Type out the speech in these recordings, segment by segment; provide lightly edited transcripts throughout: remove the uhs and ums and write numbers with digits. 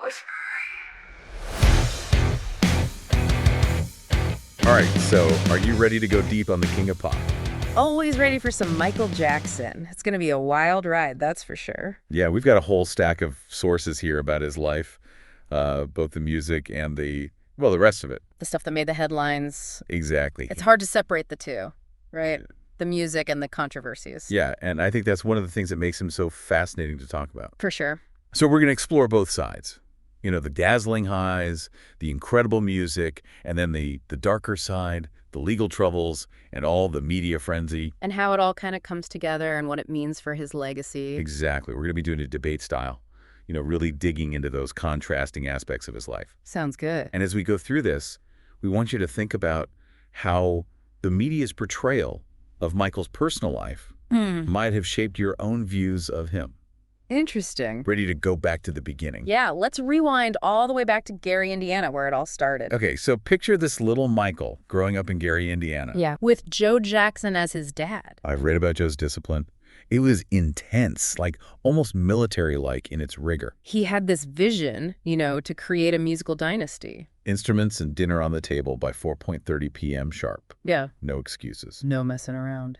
All right, so are you ready to go deep on the King of Pop? Always ready for some Michael Jackson. It's going to be a wild ride, that's for sure. Yeah, we've got a whole stack of sources here about his life, both the music and the rest of it. The stuff that made the headlines. Exactly. It's hard to separate the two, right? The music and the controversies. Yeah, and I think that's one of the things that makes him so fascinating to talk about. For sure. So we're going to explore both sides. You know, the dazzling highs, the incredible music, and then the darker side, the legal troubles, and all the media frenzy. And how it all kind of comes together and what it means for his legacy. Exactly. We're going to be doing a debate style, really digging into those contrasting aspects of his life. Sounds good. And as we go through this, we want you to think about how the media's portrayal of Michael's personal life might have shaped your own views of him. Interesting. Ready to go back to the beginning? Yeah, let's rewind all the way back to Gary, Indiana, where it all started. Okay, so picture this little Michael growing up in Gary, Indiana. Yeah, with Joe Jackson as his dad. I've read about Joe's discipline. It was intense, like almost military-like in its rigor. He had this vision, to create a musical dynasty. Instruments and dinner on the table by 4:30 p.m. sharp. Yeah. No excuses. No messing around.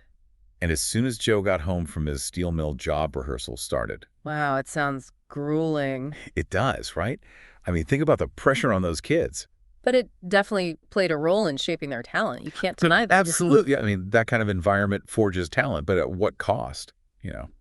And as soon as Joe got home from his steel mill job rehearsal started. Wow, it sounds grueling. It does, right? I mean, think about the pressure on those kids. But it definitely played a role in shaping their talent. You can't deny that. Absolutely. I mean, that kind of environment forges talent, but at what cost,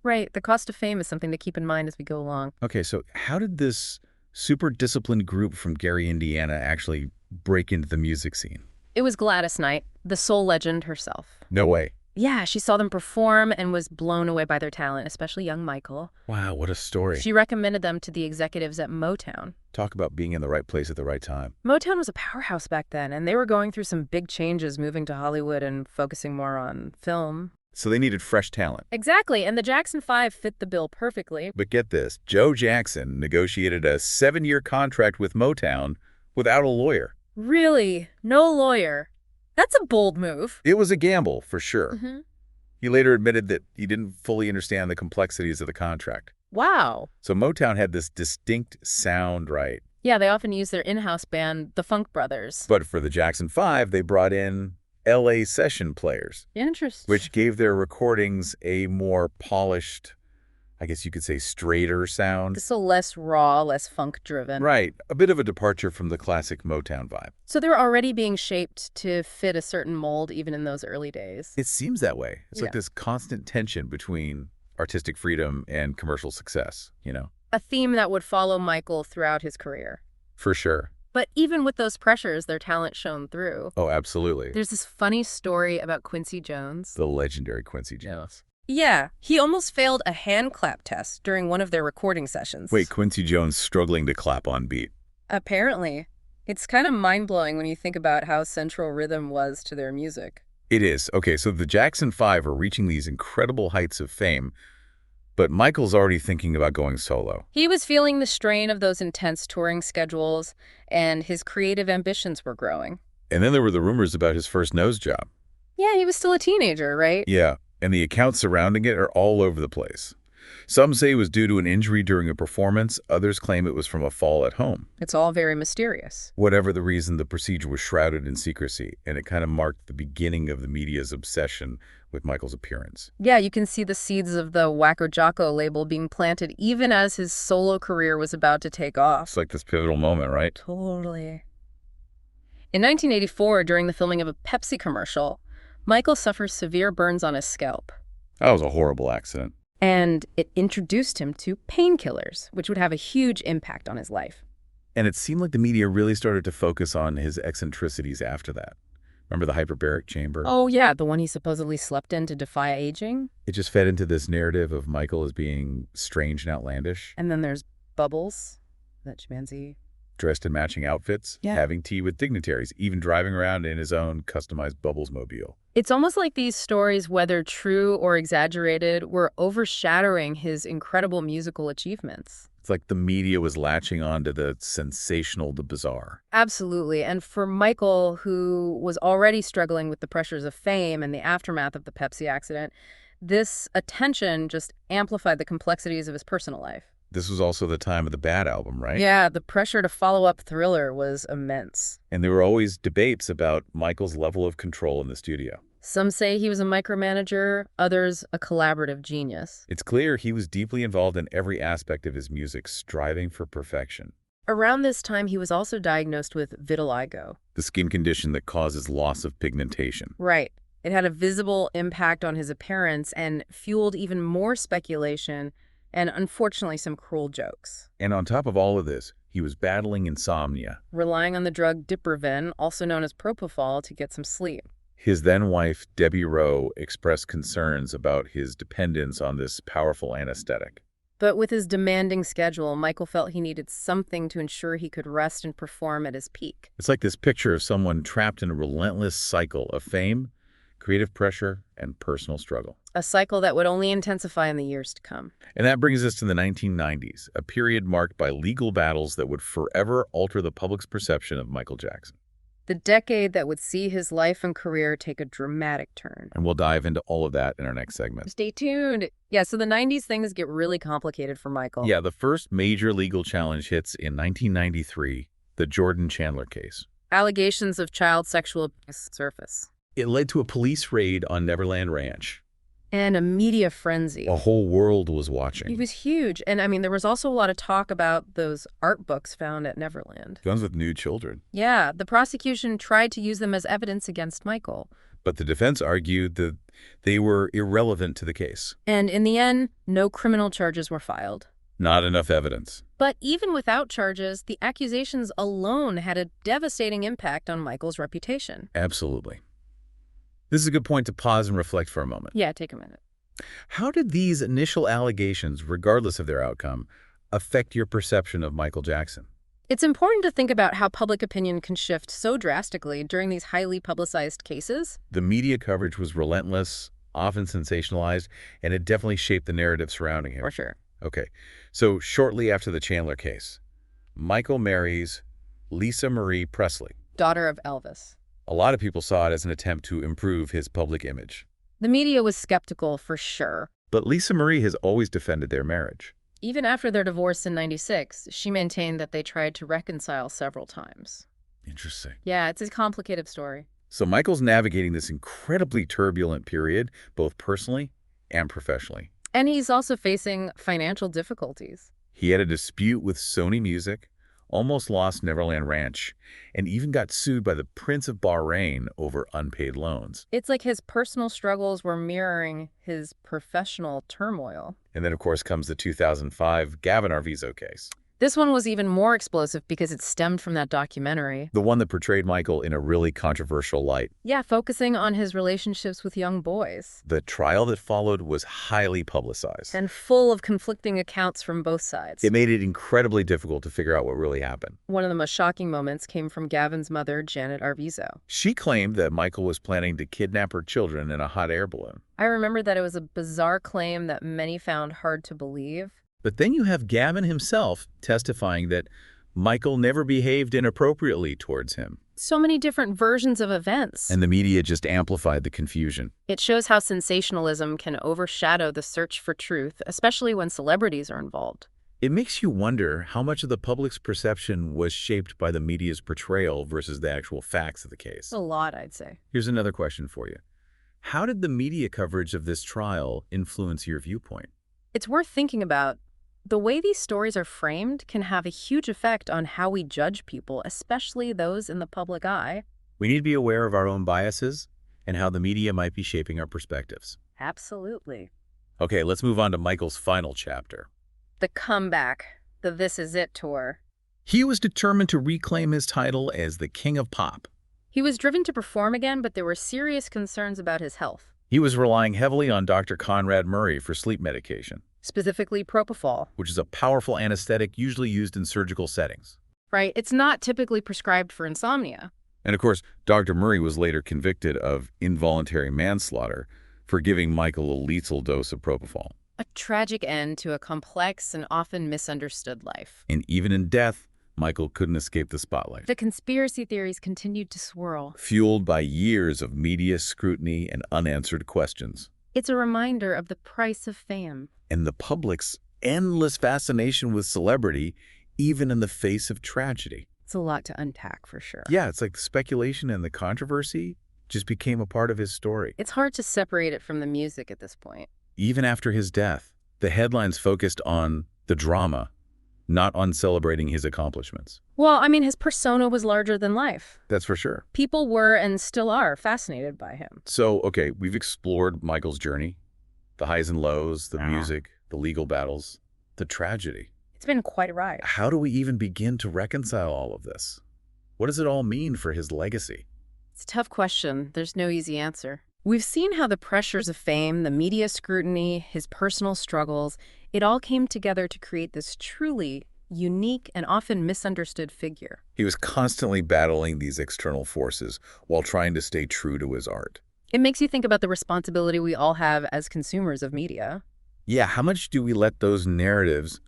Right. The cost of fame is something to keep in mind as we go along. Okay, so how did this super disciplined group from Gary, Indiana actually break into the music scene? It was Gladys Knight, the soul legend herself. No way. Yeah, she saw them perform and was blown away by their talent, especially young Michael. Wow, what a story. She recommended them to the executives at Motown. Talk about being in the right place at the right time. Motown was a powerhouse back then, and they were going through some big changes, moving to Hollywood and focusing more on film. So they needed fresh talent. Exactly, and the Jackson 5 fit the bill perfectly. But get this, Joe Jackson negotiated a 7-year contract with Motown without a lawyer. Really? No lawyer? That's a bold move. It was a gamble, for sure. He later admitted that he didn't fully understand the complexities of the contract. Wow. So Motown had this distinct sound, right? Yeah, they often use their in-house band, the Funk Brothers. But for the Jackson 5, they brought in L.A. session players. Interesting. Which gave their recordings a more polished, I guess you could say straighter sound. So less raw, less funk-driven. Right. A bit of a departure from the classic Motown vibe. So they were already being shaped to fit a certain mold even in those early days. It seems that way. It's Yeah. like this constant tension between artistic freedom and commercial success, A theme that would follow Michael throughout his career. For sure. But even with those pressures, their talent shone through. Oh, absolutely. There's this funny story about Quincy Jones. The legendary Quincy Jones. Yeah, he almost failed a hand clap test during one of their recording sessions. Wait, Quincy Jones struggling to clap on beat. Apparently. It's kind of mind-blowing when you think about how central rhythm was to their music. It is. Okay, so the Jackson 5 are reaching these incredible heights of fame, but Michael's already thinking about going solo. He was feeling the strain of those intense touring schedules, and his creative ambitions were growing. And then there were the rumors about his first nose job. Yeah, he was still a teenager, right? Yeah, and the accounts surrounding it are all over the place. Some say it was due to an injury during a performance. Others claim it was from a fall at home. It's all very mysterious. Whatever the reason, the procedure was shrouded in secrecy, and it kind of marked the beginning of the media's obsession with Michael's appearance. Yeah, you can see the seeds of the Wacko Jocko label being planted even as his solo career was about to take off. It's like this pivotal moment, right? Totally. In 1984, during the filming of a Pepsi commercial, Michael suffers severe burns on his scalp. That was a horrible accident. And it introduced him to painkillers, which would have a huge impact on his life. And it seemed like the media really started to focus on his eccentricities after that. Remember the hyperbaric chamber? Oh, yeah, the one he supposedly slept in to defy aging. It just fed into this narrative of Michael as being strange and outlandish. And then there's Bubbles, that chimpanzee. Dressed in matching outfits, Yeah. having tea with dignitaries, even driving around in his own customized Bubbles mobile. It's almost like these stories, whether true or exaggerated, were overshadowing his incredible musical achievements. It's like the media was latching on to the sensational, the bizarre. Absolutely. And for Michael, who was already struggling with the pressures of fame and the aftermath of the Pepsi accident, this attention just amplified the complexities of his personal life. This was also the time of the Bad album, right? Yeah, the pressure to follow up Thriller was immense. And there were always debates about Michael's level of control in the studio. Some say he was a micromanager, others a collaborative genius. It's clear he was deeply involved in every aspect of his music, striving for perfection. Around this time, he was also diagnosed with vitiligo. The skin condition that causes loss of pigmentation. Right. It had a visible impact on his appearance and fueled even more speculation and, unfortunately, some cruel jokes. And on top of all of this, he was battling insomnia. Relying on the drug Diprivan, also known as propofol, to get some sleep. His then-wife, Debbie Rowe, expressed concerns about his dependence on this powerful anesthetic. But with his demanding schedule, Michael felt he needed something to ensure he could rest and perform at his peak. It's like this picture of someone trapped in a relentless cycle of fame, creative pressure, and personal struggle. A cycle that would only intensify in the years to come. And that brings us to the 1990s, a period marked by legal battles that would forever alter the public's perception of Michael Jackson. The decade that would see his life and career take a dramatic turn. And we'll dive into all of that in our next segment. Stay tuned. Yeah, so the 90s things get really complicated for Michael. Yeah, the first major legal challenge hits in 1993, the Jordan Chandler case. Allegations of child sexual abuse surface. It led to a police raid on Neverland Ranch. And a media frenzy. A whole world was It watching. was huge. And I mean, there was also a lot of talk about those art books found at Neverland. Guns with nude children. Yeah, the prosecution tried to use them as evidence against Michael. But the defense argued that they were irrelevant to the case. And in the end, no criminal charges were filed. Not enough evidence. But even without charges, the accusations alone had a devastating impact on Michael's reputation. Absolutely. This is a good point to pause and reflect for a moment. Yeah, take a minute. How did these initial allegations, regardless of their outcome, affect your perception of Michael Jackson? It's important to think about how public opinion can shift so drastically during these highly publicized cases. The media coverage was relentless, often sensationalized, and it definitely shaped the narrative surrounding him. For sure. Okay, so shortly after the Chandler case, Michael marries Lisa Marie Presley. Daughter of Elvis. A lot of people saw it as an attempt to improve his public image. The media was skeptical for sure. But Lisa Marie has always defended their marriage. Even after their divorce in '96, she maintained that they tried to reconcile several times. Interesting. Yeah, it's a complicated story. So Michael's navigating this incredibly turbulent period, both personally and professionally. And he's also facing financial difficulties. He had a dispute with Sony Music, almost lost Neverland Ranch, and even got sued by the Prince of Bahrain over unpaid loans. It's like his personal struggles were mirroring his professional turmoil. And then, of course, comes the 2005 Gavin Arvizo case. This one was even more explosive because it stemmed from that documentary. The one that portrayed Michael in a really controversial light. Yeah, focusing on his relationships with young boys. The trial that followed was highly publicized. And full of conflicting accounts from both sides. It made it incredibly difficult to figure out what really happened. One of the most shocking moments came from Gavin's mother, Janet Arvizo. She claimed that Michael was planning to kidnap her children in a hot air balloon. I remember that it was a bizarre claim that many found hard to believe. But then you have Gavin himself testifying that Michael never behaved inappropriately towards him. So many different versions of events. And the media just amplified the confusion. It shows how sensationalism can overshadow the search for truth, especially when celebrities are involved. It makes you wonder how much of the public's perception was shaped by the media's portrayal versus the actual facts of the case. A lot, I'd say. Here's another question for you. How did the media coverage of this trial influence your viewpoint? It's worth thinking about. The way these stories are framed can have a huge effect on how we judge people, especially those in the public eye. We need to be aware of our own biases and how the media might be shaping our perspectives. Absolutely. Okay, let's move on to Michael's final chapter. The comeback, the This Is It tour. He was determined to reclaim his title as the King of Pop. He was driven to perform again, but there were serious concerns about his health. He was relying heavily on Dr. Conrad Murray for sleep medication, Specifically propofol. which is a powerful anesthetic usually used in surgical settings. Right, it's not typically prescribed for insomnia. And of course, Dr. Murray was later convicted of involuntary manslaughter for giving Michael a lethal dose of propofol. A tragic end to a complex and often misunderstood life. And even in death, Michael couldn't escape the spotlight. The conspiracy theories continued to swirl. Fueled by years of media scrutiny and unanswered questions. It's a reminder of the price of fame. And the public's endless fascination with celebrity, even in the face of tragedy. It's a lot to unpack for sure. Yeah, it's like the speculation and the controversy just became a part of his story. It's hard to separate it from the music at this point. Even after his death, the headlines focused on the drama, not on celebrating his accomplishments. Well, I mean, his persona was larger than life. That's for sure. People were and still are fascinated by him. So, okay, we've explored Michael's journey, the highs and lows, the Yeah. music, the legal battles, the tragedy. It's been quite a ride. How do we even begin to reconcile all of this? What does it all mean for his legacy? It's a tough question. There's no easy answer. We've seen how the pressures of fame, the media scrutiny, his personal struggles, it all came together to create this truly unique and often misunderstood figure. He was constantly battling these external forces while trying to stay true to his art. It makes you think about the responsibility we all have as consumers of media. Yeah, how much do we let those narratives,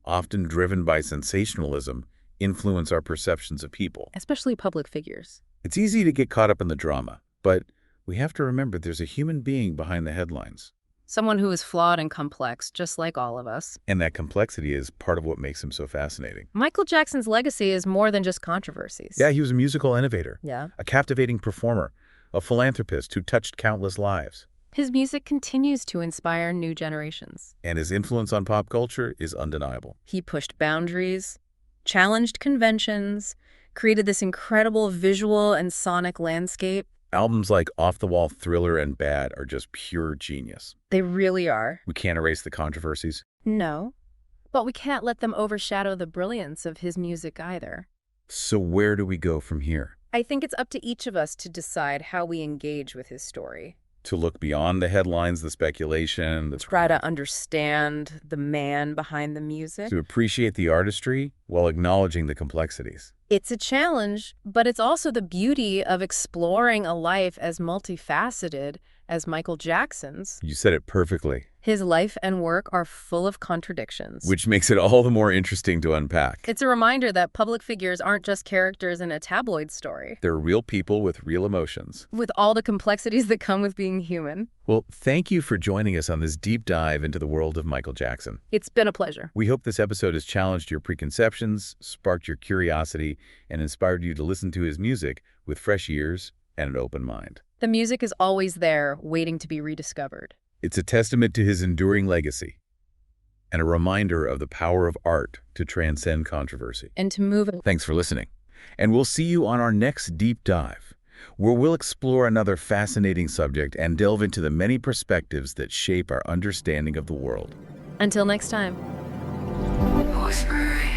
often driven by sensationalism, influence our perceptions of people? Especially public figures. It's easy to get caught up in the drama, but we have to remember there's a human being behind the headlines. Someone who is flawed and complex, just like all of us. And that complexity is part of what makes him so fascinating. Michael Jackson's legacy is more than just controversies. Yeah, he was a musical innovator, Yeah. a captivating performer, a philanthropist who touched countless lives. His music continues to inspire new generations. And his influence on pop culture is undeniable. He pushed boundaries, challenged conventions, created this incredible visual and sonic landscape. Albums like Off the Wall, Thriller, and Bad are just pure genius. They really are. We can't erase the controversies. No, but we can't let them overshadow the brilliance of his music either. So where do we go from here? I think it's up to each of us to decide how we engage with his story. To look beyond the headlines, the speculation, Try to understand the man behind the music. to appreciate the artistry while acknowledging the complexities. It's a challenge, but it's also the beauty of exploring a life as multifaceted as Michael Jackson's. You said it perfectly, His life and work are full of contradictions. which makes it all the more interesting to unpack. It's a reminder that public figures aren't just characters in a tabloid story, They're real people with real emotions. with all the complexities that come with being human. Well, thank you for joining us on this deep dive into the world of Michael Jackson. It's been a pleasure. We hope this episode has challenged your preconceptions, sparked your curiosity, and inspired you to listen to his music with fresh ears and an open mind. The music is always there, waiting to be rediscovered. It's a testament to his enduring legacy and a reminder of the power of art to transcend controversy. And to move Thanks for listening. And we'll see you on our next deep dive, where we'll explore another fascinating subject and delve into the many perspectives that shape our understanding of the world. Until next time. Whispering.